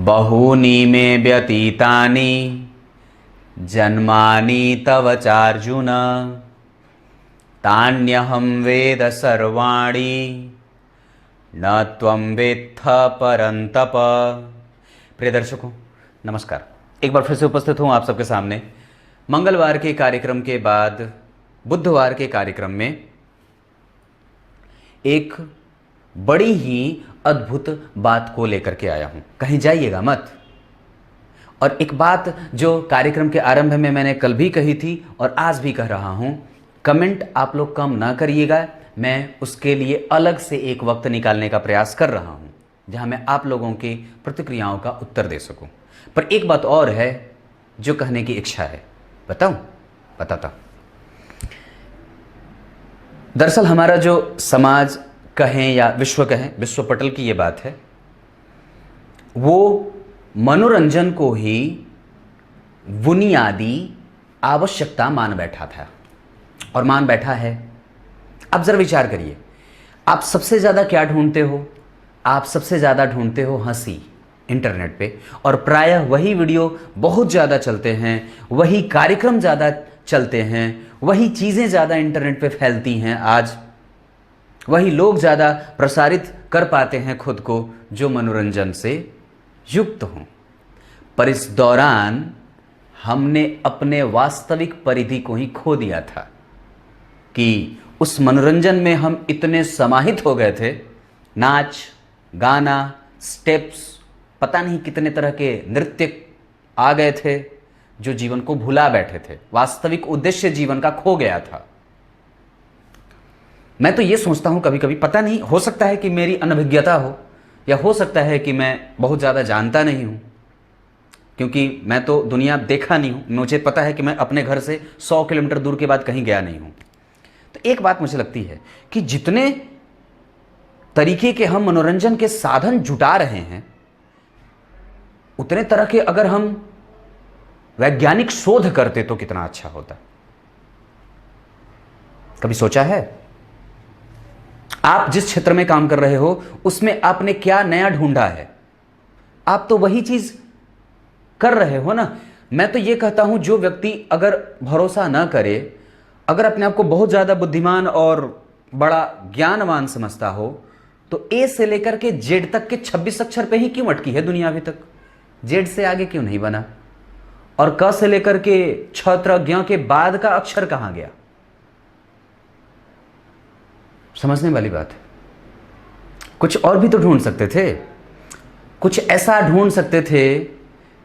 बहूनि मे व्यतीतानि जन्मानि तव चार्जुन तान्यहं वेद सर्वाणि न त्वं वेत्थ परन्तप। प्रिय दर्शकों नमस्कार, एक बार फिर से उपस्थित हूँ आप सबके सामने मंगलवार के कार्यक्रम के बाद बुधवार के कार्यक्रम में एक बड़ी ही अद्भुत बात को लेकर के आया हूँ। कहीं जाइएगा मत। और एक बात जो कार्यक्रम के आरंभ में मैंने कल भी कही थी और आज भी कह रहा हूँ, कमेंट आप लोग कम ना करिएगा। मैं उसके लिए अलग से एक वक्त निकालने का प्रयास कर रहा हूँ जहाँ मैं आप लोगों की प्रतिक्रियाओं का उत्तर दे सकूँ। पर एक बात और है जो कहने की इच्छा है, बताऊँ? बताता। दरअसल हमारा जो समाज कहें या विश्व कहें, विश्व पटल की ये बात है, वो मनोरंजन को ही बुनियादी आवश्यकता मान बैठा था और मान बैठा है। अब जरा विचार करिए, आप सबसे ज़्यादा क्या ढूंढते हो? आप सबसे ज़्यादा ढूंढते हो हंसी इंटरनेट पे, और प्रायः वही वीडियो बहुत ज़्यादा चलते हैं, वही कार्यक्रम ज़्यादा चलते हैं, वही चीज़ें ज़्यादा इंटरनेट पे फैलती हैं। आज वही लोग ज़्यादा प्रसारित कर पाते हैं खुद को जो मनोरंजन से युक्त हों। पर इस दौरान हमने अपने वास्तविक परिधि को ही खो दिया था कि उस मनोरंजन में हम इतने समाहित हो गए थे। नाच गाना, स्टेप्स, पता नहीं कितने तरह के नृत्य आ गए थे जो जीवन को भुला बैठे थे। वास्तविक उद्देश्य जीवन का खो गया था। मैं तो ये सोचता हूँ कभी कभी, पता नहीं, हो सकता है कि मेरी अनभिज्ञता हो या हो सकता है कि मैं बहुत ज़्यादा जानता नहीं हूँ, क्योंकि मैं तो दुनिया देखा नहीं हूँ। मुझे पता है कि मैं अपने घर से 100 किलोमीटर दूर के बाद कहीं गया नहीं हूँ। तो एक बात मुझे लगती है कि जितने तरीके के हम मनोरंजन के साधन जुटा रहे हैं, उतने तरह के अगर हम वैज्ञानिक शोध करते तो कितना अच्छा होता। कभी सोचा है? आप जिस क्षेत्र में काम कर रहे हो उसमें आपने क्या नया ढूंढा है? आप तो वही चीज कर रहे हो ना। मैं तो ये कहता हूं, जो व्यक्ति अगर भरोसा ना करे, अगर अपने आप को बहुत ज्यादा बुद्धिमान और बड़ा ज्ञानवान समझता हो, तो ए से लेकर के जेड तक के 26 अक्षर पे ही क्यों अटकी है दुनिया अभी तक? जेड से आगे क्यों नहीं बना? और क से लेकर के क्षत्रज्ञ के बाद का अक्षर कहां गया? समझने वाली बात है। कुछ और भी तो ढूंढ सकते थे, कुछ ऐसा ढूंढ सकते थे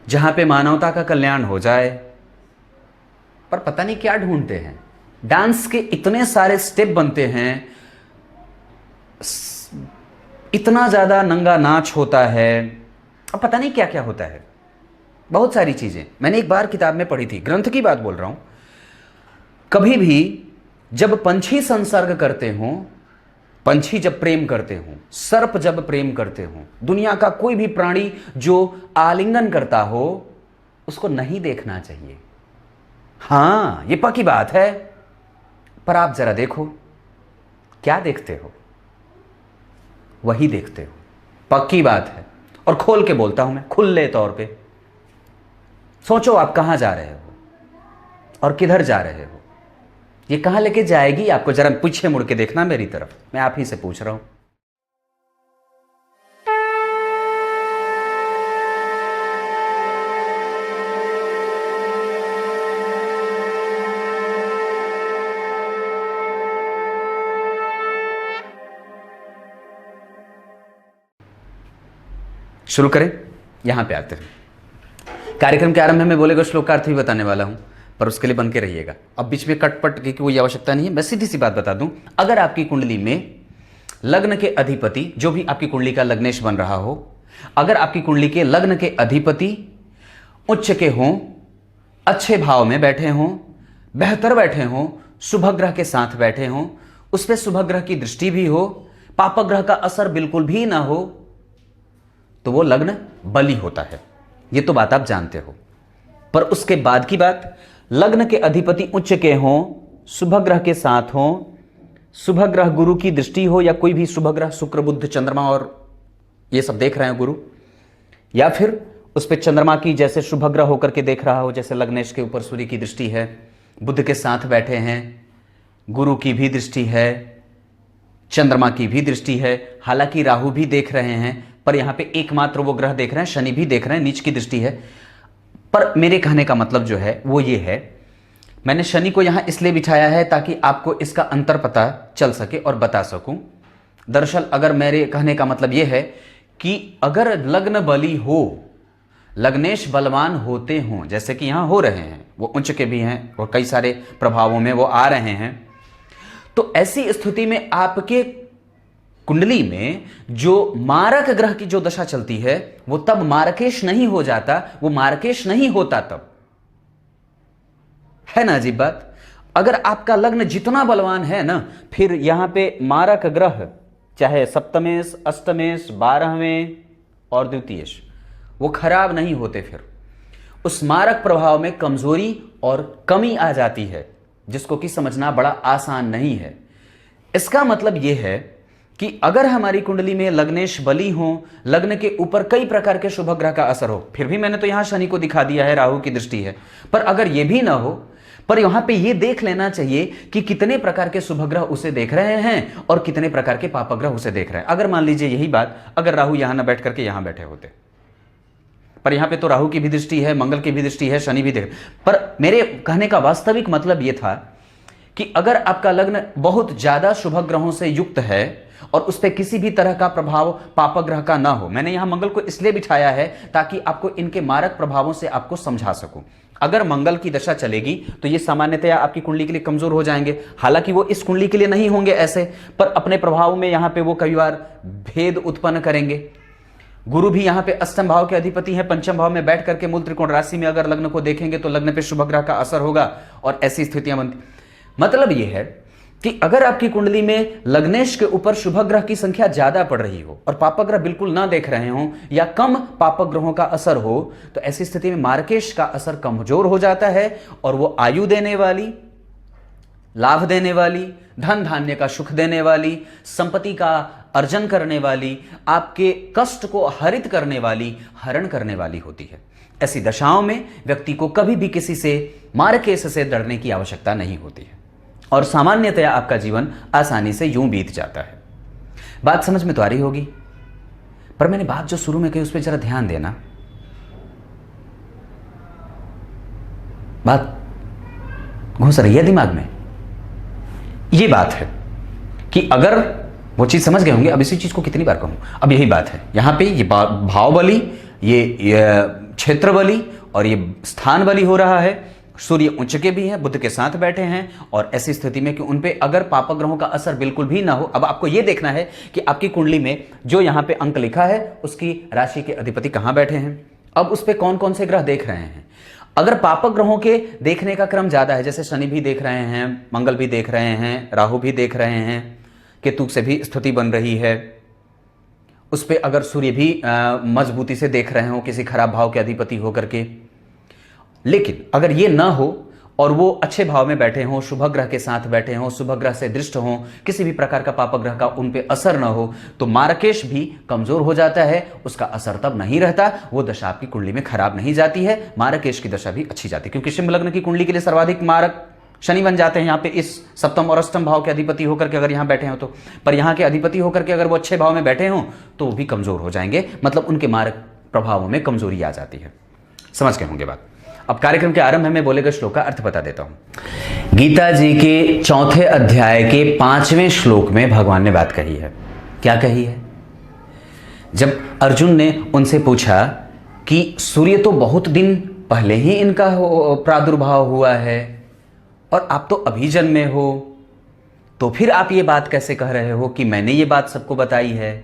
जहां पे मानवता का कल्याण हो जाए। पर पता नहीं क्या ढूंढते हैं। डांस के इतने सारे स्टेप बनते हैं, इतना ज्यादा नंगा नाच होता है, अब पता नहीं क्या क्या होता है। बहुत सारी चीजें मैंने एक बार किताब में पढ़ी थी, ग्रंथ की बात बोल रहा हूं। कभी भी जब पंछी संसर्ग करते हों, पंछी जब प्रेम करते हों, सर्प जब प्रेम करते हों, दुनिया का कोई भी प्राणी जो आलिंगन करता हो, उसको नहीं देखना चाहिए। हां, ये पक्की बात है। पर आप जरा देखो, क्या देखते हो? वही देखते हो। पक्की बात है। और खोल के बोलता हूं मैं, खुले तौर पे। सोचो आप कहां जा रहे हो और किधर जा रहे हो? ये कहां लेके जाएगी आपको? जरा पीछे मुड़ के देखना मेरी तरफ। मैं आप ही से पूछ रहा हूं। शुरू करें? यहां पे आते हैं। कार्यक्रम के आरंभ में बोलेगा श्लोक का अर्थ भी बताने वाला हूं, पर उसके लिए बन के रहिएगा। अब बीच में कटपट की कोई आवश्यकता नहीं है। मैं सीधी सी बात बता दूं, अगर आपकी कुंडली में लग्न के अधिपति, जो भी आपकी कुंडली का लग्नेश बन रहा हो, अगर आपकी कुंडली के लग्न के अधिपति उच्च के हों, अच्छे भाव में बैठे हों, बेहतर बैठे हों, शुभ ग्रह के साथ बैठे हों, उस पर शुभ ग्रह की दृष्टि भी हो, पाप ग्रह का असर बिल्कुल भी ना हो, तो वो लग्न बली होता है। ये तो बात आप जानते हो। पर उसके बाद की बात, लग्न के अधिपति उच्च के हों, शुभ ग्रह के साथ हों, शुभ ग्रह गुरु की दृष्टि हो, या कोई भी शुभ ग्रह शुक्र बुध चंद्रमा और ये सब देख रहे हैं गुरु, या फिर उस पर चंद्रमा की जैसे शुभ ग्रह होकर के देख रहा हो, जैसे लग्नेश के ऊपर सूर्य की दृष्टि है, बुध के साथ बैठे हैं, गुरु की भी दृष्टि है, चंद्रमा की भी दृष्टि है, हालांकि राहु भी देख रहे हैं, पर यहां पे एकमात्र वो ग्रह देख रहे हैं, शनि भी देख रहे हैं, नीच की दृष्टि है। पर मेरे कहने का मतलब जो है वो ये है, मैंने शनि को यहां इसलिए बिठाया है ताकि आपको इसका अंतर पता चल सके और बता सकूं। दरअसल अगर मेरे कहने का मतलब यह है कि अगर लग्न बली हो, लग्नेश बलवान होते हों, जैसे कि यहां हो रहे हैं, वो उच्च के भी हैं और कई सारे प्रभावों में वो आ रहे हैं, तो ऐसी स्थिति में आपके कुंडली में जो मारक ग्रह की जो दशा चलती है वो तब मारकेश नहीं हो जाता, वो मारकेश नहीं होता तब, है ना अजीब बात। अगर आपका लग्न जितना बलवान है ना, फिर यहां पे मारक ग्रह चाहे सप्तमेश, अष्टमेश, 12वें और द्वितीयेश, वो खराब नहीं होते, फिर उस मारक प्रभाव में कमजोरी और कमी आ जाती है, जिसको कि समझना बड़ा आसान नहीं है। इसका मतलब यह है कि अगर हमारी कुंडली में लग्नेश बली हो, लग्न के ऊपर कई प्रकार के शुभ ग्रह का असर हो, फिर भी मैंने तो यहां शनि को दिखा दिया है, राहु की दृष्टि है, पर अगर यह भी ना हो, पर यहां पे यह देख लेना चाहिए कि कितने प्रकार के शुभ ग्रह उसे देख रहे हैं और कितने प्रकार के पाप ग्रह उसे देख रहे हैं। अगर मान लीजिए यही बात अगर राहु यहां ना बैठ करके यहां बैठे होते, पर यहां पे तो राहु की भी दृष्टि है, मंगल की भी दृष्टि है, शनि भी देख, पर मेरे कहने का वास्तविक मतलब यह था कि अगर आपका लग्न बहुत ज्यादा शुभ ग्रहों से युक्त है और उस पर किसी भी तरह का प्रभाव पाप ग्रह का ना हो, मैंने यहां मंगल को इसलिए बिठाया है ताकि आपको इनके मारक प्रभावों से आपको समझा सकूं। अगर मंगल की दशा चलेगी तो ये सामान्यतया आपकी कुंडली के लिए कमजोर हो जाएंगे, हालांकि वो इस कुंडली के लिए नहीं होंगे ऐसे, पर अपने प्रभाव में यहां पे वो कई बार भेद उत्पन्न करेंगे। गुरु भी यहां पे अष्टम भाव के अधिपति हैं, पंचम भाव में बैठ करके मूल त्रिकोण राशि में अगर लग्न को देखेंगे तो लग्न पे शुभ ग्रह का असर होगा और ऐसी स्थितियां बनती। मतलब यह है कि अगर आपकी कुंडली में लग्नेश के ऊपर शुभ ग्रह की संख्या ज्यादा पड़ रही हो और पाप ग्रह बिल्कुल ना देख रहे हो या कम पाप ग्रहों का असर हो, तो ऐसी स्थिति में मार्केश का असर कमजोर हो जाता है और वो आयु देने वाली, लाभ देने वाली, धन धान्य का सुख देने वाली, संपत्ति का अर्जन करने वाली, आपके कष्ट को हरित करने वाली, हरण करने वाली होती है। ऐसी दशाओं में व्यक्ति को कभी भी किसी से मार्केश से डरने की आवश्यकता नहीं होती है और सामान्यतया आपका जीवन आसानी से यूं बीत जाता है। बात समझ में तो आ रही होगी, पर मैंने बात जो शुरू में कही उस पर जरा ध्यान देना। बात घुस रही है दिमाग में। ये बात है कि अगर वो चीज समझ गए होंगे, अब इसी चीज को कितनी बार कहूं, अब यही बात है। यहां पे ये भाव बली, ये क्षेत्र बली और ये स्थान बली हो रहा है। सूर्य उच्च के भी हैं, बुध के साथ बैठे हैं और ऐसी स्थिति में कि उन पे अगर पाप ग्रहों का असर बिल्कुल भी ना हो। अब आपको यह देखना है कि आपकी कुंडली में जो यहां पे अंक लिखा है उसकी राशि के अधिपति कहां बैठे हैं, अब उस पे कौन कौन से ग्रह देख रहे हैं। अगर पाप ग्रहों के देखने का क्रम ज्यादा है, जैसे शनि भी देख रहे हैं, मंगल भी देख रहे हैं, राहु भी देख रहे हैं, केतु से भी स्थिति बन रही है, उस पे अगर सूर्य भी मजबूती से देख रहे हो किसी खराब भाव के अधिपति होकर के, लेकिन अगर ये ना हो और वो अच्छे भाव में बैठे हों, शुभ ग्रह के साथ बैठे हों, शुभ ग्रह से दृष्ट हों, किसी भी प्रकार का पाप ग्रह का उन पे असर ना हो, तो मार्केश भी कमजोर हो जाता है। उसका असर तब नहीं रहता, वो दशा आपकी कुंडली में खराब नहीं जाती है, मार्केश की दशा भी अच्छी जाती है, क्योंकि सिंह लग्न की कुंडली के लिए सर्वाधिक मारक शनि बन जाते हैं यहाँ पे इस सप्तम और अष्टम भाव के अधिपति होकर के अगर यहाँ बैठे हो तो। पर यहाँ के अधिपति होकर के अगर वो अच्छे भाव में बैठे हों तो वो भी कमजोर हो जाएंगे, मतलब उनके मारक प्रभावों में कमजोरी आ जाती है। समझ गए होंगे बात। अब कार्यक्रम के आरंभ में बोले गए श्लोक का अर्थ बता देता हूं। गीता जी के 4 अध्याय के 5वें श्लोक में भगवान ने बात कही है। क्या कही है? जब अर्जुन ने उनसे पूछा कि सूर्य तो बहुत दिन पहले ही इनका प्रादुर्भाव हुआ है और आप तो अभी जन्मे हो, तो फिर आप ये बात कैसे कह रहे हो कि मैंने ये बात सबको बताई है?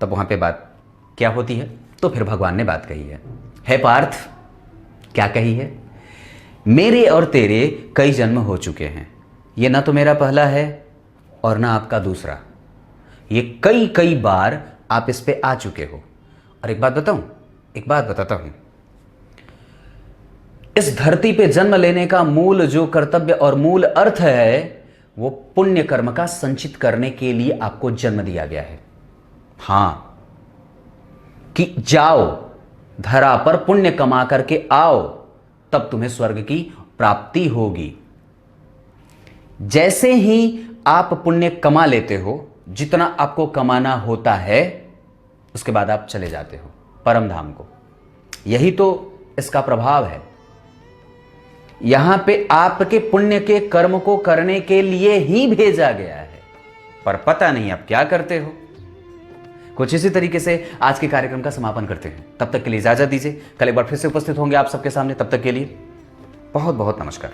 तब वहां पे बात क्या होती है? तो फिर भगवान ने बात कही है, हे पार्थ, क्या कही है? मेरे और तेरे कई जन्म हो चुके हैं, ये ना तो मेरा पहला है और ना आपका दूसरा, ये कई कई बार आप इस पे आ चुके हो। और एक बात बताता हूं, इस धरती पे जन्म लेने का मूल जो कर्तव्य और मूल अर्थ है वो पुण्य कर्म का संचित करने के लिए आपको जन्म दिया गया है। हां, कि जाओ धरा पर पुण्य कमा करके आओ, तब तुम्हें स्वर्ग की प्राप्ति होगी। जैसे ही आप पुण्य कमा लेते हो, जितना आपको कमाना होता है, उसके बाद आप चले जाते हो परम धाम को। यही तो इसका प्रभाव है। यहां पे आपके पुण्य के कर्म को करने के लिए ही भेजा गया है, पर पता नहीं आप क्या करते हो। कुछ इसी तरीके से आज के कार्यक्रम का समापन करते हैं। तब तक के लिए इजाजत दीजिए। कल एक बार फिर से उपस्थित होंगे आप सबके सामने। तब तक के लिए बहुत बहुत नमस्कार।